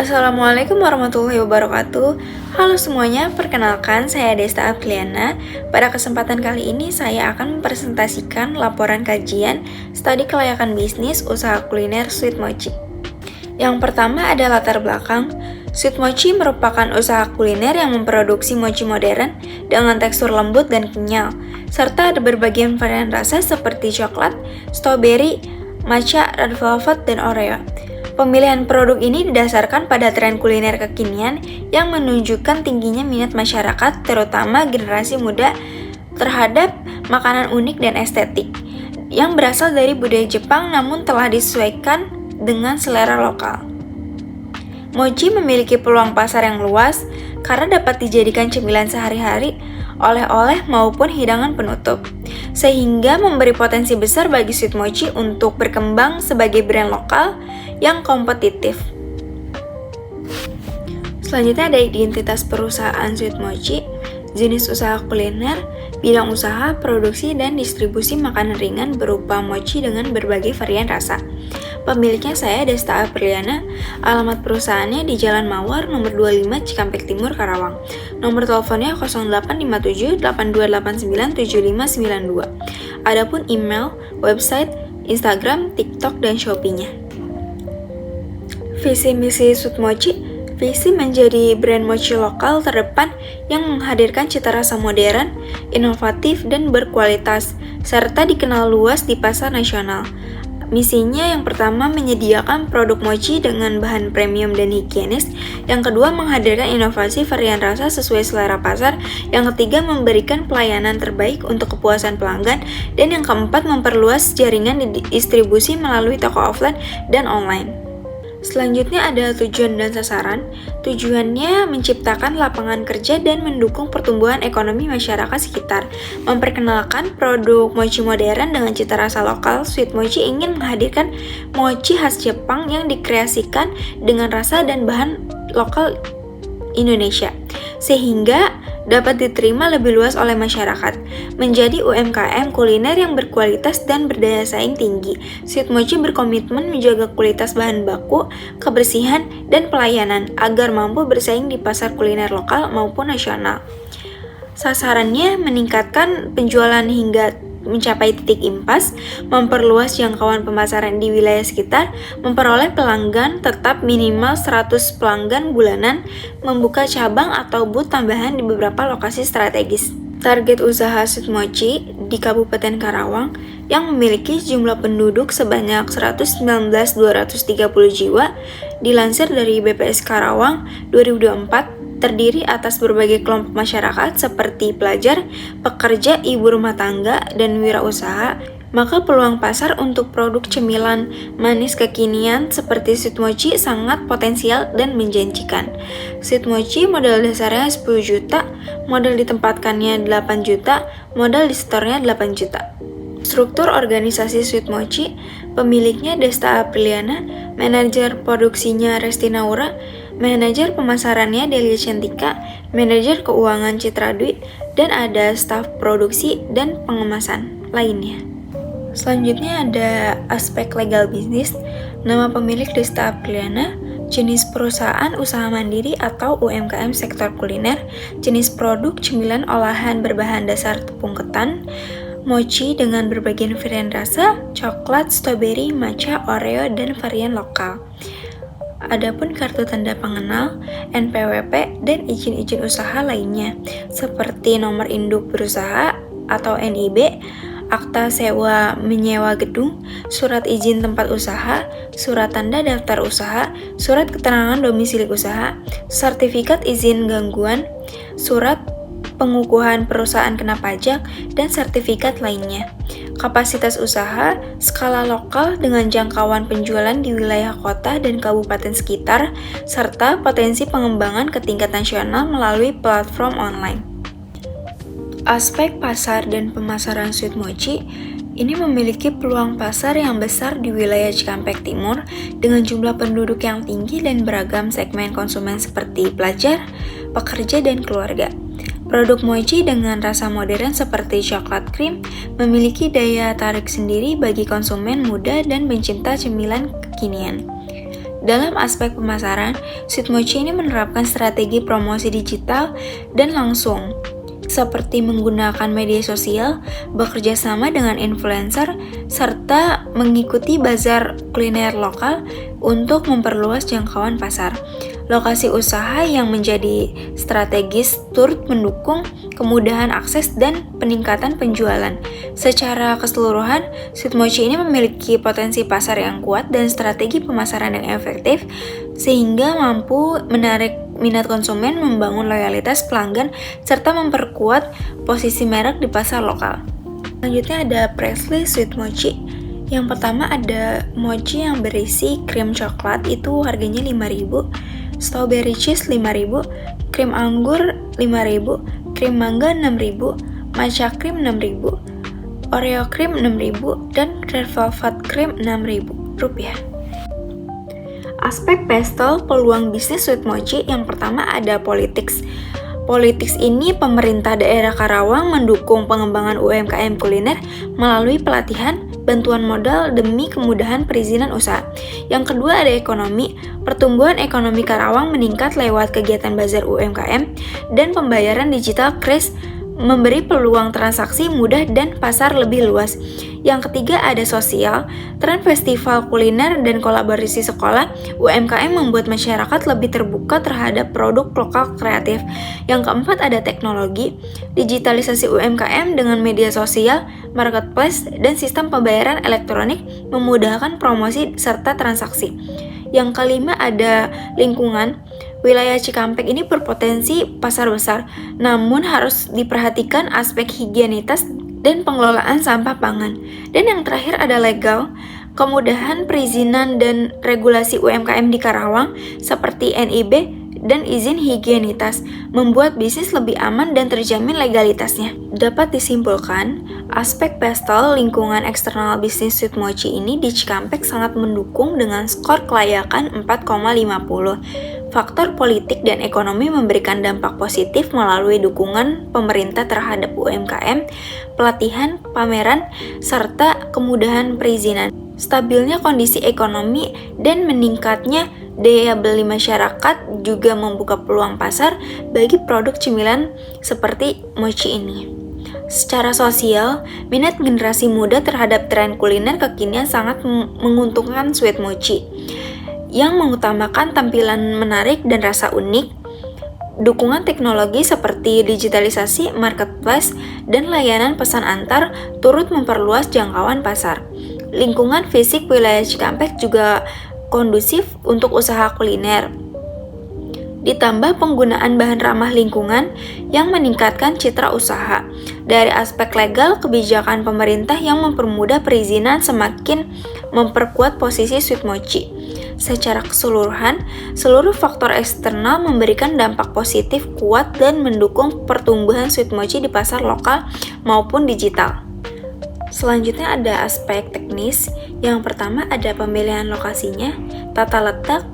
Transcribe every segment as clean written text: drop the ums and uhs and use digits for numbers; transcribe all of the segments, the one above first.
Assalamualaikum warahmatullahi wabarakatuh. Halo semuanya, perkenalkan saya Desta Apriana. Pada kesempatan kali ini saya akan mempresentasikan laporan kajian studi kelayakan bisnis usaha kuliner Sweet Mochi. Yang pertama ada latar belakang. Sweet Mochi merupakan usaha kuliner yang memproduksi mochi modern dengan tekstur lembut dan kenyal, serta ada berbagai varian rasa seperti coklat, strawberry, matcha, red velvet, dan oreo. Pemilihan produk ini didasarkan pada tren kuliner kekinian yang menunjukkan tingginya minat masyarakat, terutama generasi muda, terhadap makanan unik dan estetik, yang berasal dari budaya Jepang namun telah disesuaikan dengan selera lokal. Mochi memiliki peluang pasar yang luas karena dapat dijadikan cemilan sehari-hari, oleh-oleh maupun hidangan penutup, sehingga memberi potensi besar bagi Sweet Mochi untuk berkembang sebagai brand lokal yang kompetitif. Selanjutnya ada identitas perusahaan Sweet Mochi, jenis usaha kuliner, bidang usaha, produksi, dan distribusi makanan ringan berupa mochi dengan berbagai varian rasa. Pemiliknya saya Desta Apriana, alamat perusahaannya di Jalan Mawar nomor 25 Cikampek Timur, Karawang. Nomor teleponnya 0857 8289 7592. Adapun email, website, Instagram, TikTok, dan Shopee-nya. Visi misi Sweet Mochi. Visi menjadi brand mochi lokal terdepan yang menghadirkan cita rasa modern, inovatif, dan berkualitas, serta dikenal luas di pasar nasional. Misinya yang pertama menyediakan produk mochi dengan bahan premium dan higienis, yang kedua menghadirkan inovasi varian rasa sesuai selera pasar, yang ketiga memberikan pelayanan terbaik untuk kepuasan pelanggan, dan yang keempat memperluas jaringan distribusi melalui toko offline dan online. Selanjutnya ada tujuan dan sasaran. Tujuannya menciptakan lapangan kerja dan mendukung pertumbuhan ekonomi masyarakat sekitar. Memperkenalkan produk mochi modern dengan cita rasa lokal, Sweet Mochi ingin menghadirkan mochi khas Jepang yang dikreasikan dengan rasa dan bahan lokal Indonesia, sehingga dapat diterima lebih luas oleh masyarakat, menjadi UMKM kuliner yang berkualitas dan berdaya saing tinggi. Sweet Mochi berkomitmen menjaga kualitas bahan baku, kebersihan, dan pelayanan agar mampu bersaing di pasar kuliner lokal maupun nasional. Sasarannya meningkatkan penjualan hingga mencapai titik impas, memperluas jangkauan pemasaran di wilayah sekitar, memperoleh pelanggan tetap minimal 100 pelanggan bulanan, membuka cabang atau booth tambahan di beberapa lokasi strategis. Target usaha Sweet Mochi di Kabupaten Karawang yang memiliki jumlah penduduk sebanyak 119.230 jiwa, dilansir dari BPS Karawang 2024, terdiri atas berbagai kelompok masyarakat seperti pelajar, pekerja, ibu rumah tangga, dan wirausaha, maka peluang pasar untuk produk cemilan manis kekinian seperti Sweet Mochi sangat potensial dan menjanjikan. Sweet Mochi modal dasarnya 10 juta, modal ditempatkannya 8 juta, modal di store-nya 8 juta. Struktur organisasi Sweet Mochi, pemiliknya Desta Apriana, manajer produksinya Resti Naura, manajer pemasarannya Delia Cantika, manajer keuangan Citra Dwi, dan ada staf produksi dan pengemasan lainnya. Selanjutnya ada aspek legal bisnis. Nama pemilik Desta Apriana, jenis perusahaan usaha mandiri atau UMKM sektor kuliner, jenis produk cemilan olahan berbahan dasar tepung ketan, mochi dengan berbagai varian rasa, coklat, strawberry, matcha, oreo, dan varian lokal. Adapun kartu tanda pengenal, NPWP, dan izin-izin usaha lainnya, seperti nomor induk berusaha atau NIB, akta sewa menyewa gedung, surat izin tempat usaha, surat tanda daftar usaha, surat keterangan domisili usaha, sertifikat izin gangguan, surat pengukuhan perusahaan kena pajak, dan sertifikat lainnya. Kapasitas usaha, skala lokal dengan jangkauan penjualan di wilayah kota dan kabupaten sekitar, serta potensi pengembangan ke tingkat nasional melalui platform online. Aspek pasar dan pemasaran Sweet Mochi ini memiliki peluang pasar yang besar di wilayah Cikampek Timur dengan jumlah penduduk yang tinggi dan beragam segmen konsumen seperti pelajar, pekerja, dan keluarga. Produk mochi dengan rasa modern seperti coklat krim memiliki daya tarik sendiri bagi konsumen muda dan pencinta cemilan kekinian. Dalam aspek pemasaran, Sweetmochi ini menerapkan strategi promosi digital dan langsung, seperti menggunakan media sosial, bekerja sama dengan influencer, serta mengikuti bazar kuliner lokal untuk memperluas jangkauan pasar. Lokasi usaha yang menjadi strategis turut mendukung kemudahan akses dan peningkatan penjualan. Secara keseluruhan, Sweetmochi ini memiliki potensi pasar yang kuat dan strategi pemasaran yang efektif, sehingga mampu menarik minat konsumen, membangun loyalitas pelanggan, serta memperkuat posisi merek di pasar lokal. Selanjutnya ada price list Sweetmochi. Yang pertama ada mochi yang berisi krim coklat, itu harganya 5.000, strawberry cheese 5.000, krim anggur 5.000, krim mangga 6.000, matcha cream 6.000, Oreo cream 6.000, dan red velvet cream 6.000 rupiah. Aspek pastel peluang bisnis Sweetmochi, yang pertama ada politics. Politics ini pemerintah daerah Karawang mendukung pengembangan UMKM kuliner melalui pelatihan, bantuan modal demi kemudahan perizinan usaha. Yang kedua ada ekonomi. Pertumbuhan ekonomi Karawang meningkat lewat kegiatan bazar UMKM dan pembayaran digital kris, memberi peluang transaksi mudah dan pasar lebih luas. Yang ketiga ada sosial. Tren festival kuliner dan kolaborasi sekolah UMKM membuat masyarakat lebih terbuka terhadap produk lokal kreatif. Yang keempat ada teknologi. Digitalisasi UMKM dengan media sosial, marketplace, dan sistem pembayaran elektronik memudahkan promosi serta transaksi. Yang kelima ada lingkungan. Wilayah Cikampek ini berpotensi pasar besar, namun harus diperhatikan aspek higienitas dan pengelolaan sampah pangan. Dan yang terakhir ada legal. Kemudahan perizinan dan regulasi UMKM di Karawang seperti NIB dan izin higienitas membuat bisnis lebih aman dan terjamin legalitasnya. Dapat disimpulkan, aspek pastel lingkungan eksternal bisnis Sweetmochi ini di Cikampek sangat mendukung dengan skor kelayakan 4,50. Faktor politik dan ekonomi memberikan dampak positif melalui dukungan pemerintah terhadap UMKM, pelatihan, pameran, serta kemudahan perizinan. Stabilnya kondisi ekonomi dan meningkatnya daya beli masyarakat juga membuka peluang pasar bagi produk cemilan seperti mochi ini. Secara sosial, minat generasi muda terhadap tren kuliner kekinian sangat menguntungkan Sweetmochi, yang mengutamakan tampilan menarik dan rasa unik. Dukungan teknologi seperti digitalisasi, marketplace, dan layanan pesan antar turut memperluas jangkauan pasar. Lingkungan fisik wilayah Cikampek juga kondusif untuk usaha kuliner. Ditambah penggunaan bahan ramah lingkungan yang meningkatkan citra usaha. Dari aspek legal, kebijakan pemerintah yang mempermudah perizinan semakin memperkuat posisi Sweetmochi. Secara keseluruhan, seluruh faktor eksternal memberikan dampak positif kuat dan mendukung pertumbuhan Sweetmochi di pasar lokal maupun digital. Selanjutnya ada aspek teknis. Yang pertama ada pemilihan lokasinya, tata letak,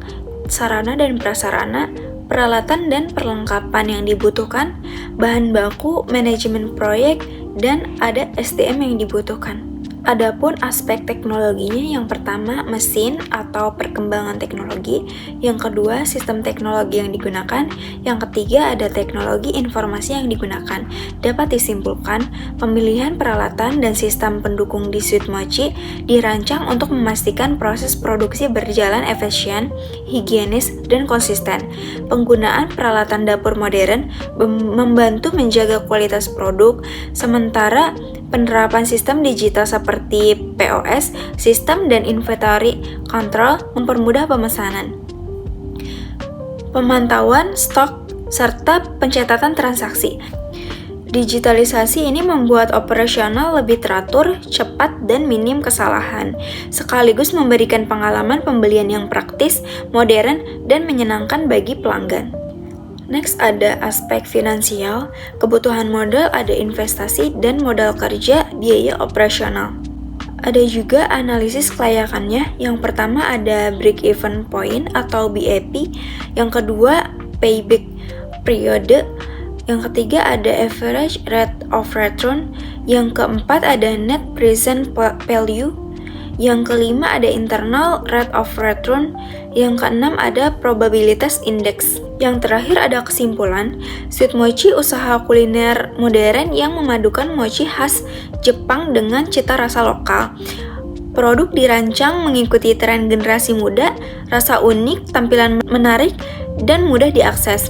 sarana dan prasarana, peralatan dan perlengkapan yang dibutuhkan, bahan baku, manajemen proyek, dan ada SDM yang dibutuhkan. Adapun aspek teknologinya, yang pertama mesin atau perkembangan teknologi, yang kedua sistem teknologi yang digunakan, yang ketiga ada teknologi informasi yang digunakan. Dapat disimpulkan, pemilihan peralatan dan sistem pendukung di Sweetmochi dirancang untuk memastikan proses produksi berjalan efisien, higienis, dan konsisten. Penggunaan peralatan dapur modern membantu menjaga kualitas produk, sementara penerapan sistem digital seperti POS, sistem dan inventory control mempermudah pemesanan, pemantauan stok, serta pencatatan transaksi. Digitalisasi ini membuat operasional lebih teratur, cepat, dan minim kesalahan, sekaligus memberikan pengalaman pembelian yang praktis, modern, dan menyenangkan bagi pelanggan. Next ada aspek finansial, kebutuhan modal, ada investasi dan modal kerja, biaya operasional. Ada juga analisis kelayakannya. Yang pertama ada break-even point atau BEP, yang kedua payback period, yang ketiga ada average rate of return, yang keempat ada net present value, Yang kelima ada internal rate of return. Yang keenam ada probabilitas index. Yang terakhir ada kesimpulan, Sweet Mochi usaha kuliner modern yang memadukan mochi khas Jepang dengan cita rasa lokal. Produk dirancang mengikuti tren generasi muda, rasa unik, tampilan menarik, dan mudah diakses.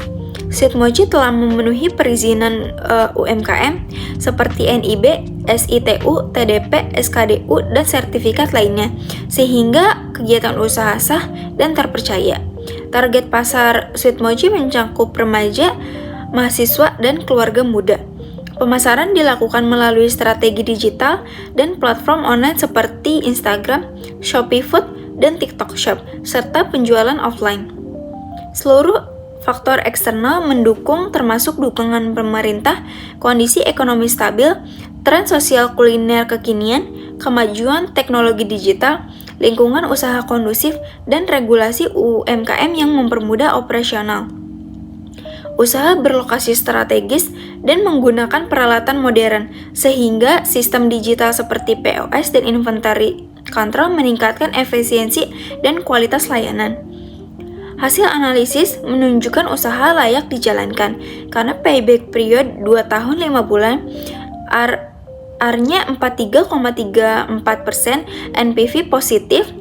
Sweet Mochi telah memenuhi perizinan UMKM seperti NIB, SITU, TDP, SKDU, dan sertifikat lainnya, sehingga kegiatan usaha sah dan terpercaya. Target pasar Sweet Mochi mencakup remaja, mahasiswa, dan keluarga muda. Pemasaran dilakukan melalui strategi digital dan platform online seperti Instagram, Shopee Food, dan TikTok Shop, serta penjualan offline. Seluruh faktor eksternal mendukung termasuk dukungan pemerintah, kondisi ekonomi stabil, tren sosial kuliner kekinian, kemajuan teknologi digital, lingkungan usaha kondusif, dan regulasi UMKM yang mempermudah operasional. Usaha berlokasi strategis dan menggunakan peralatan modern, sehingga sistem digital seperti POS dan inventory control meningkatkan efisiensi dan kualitas layanan. Hasil analisis menunjukkan usaha layak dijalankan karena payback period 2 tahun 5 bulan, R-nya 43,34%, NPV positif,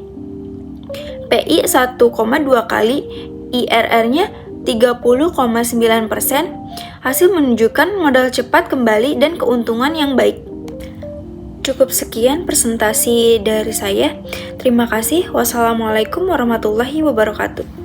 PI 1,2 kali, IRR-nya 30,9%, hasil menunjukkan modal cepat kembali dan keuntungan yang baik. Cukup sekian presentasi dari saya. Terima kasih. Wassalamualaikum warahmatullahi wabarakatuh.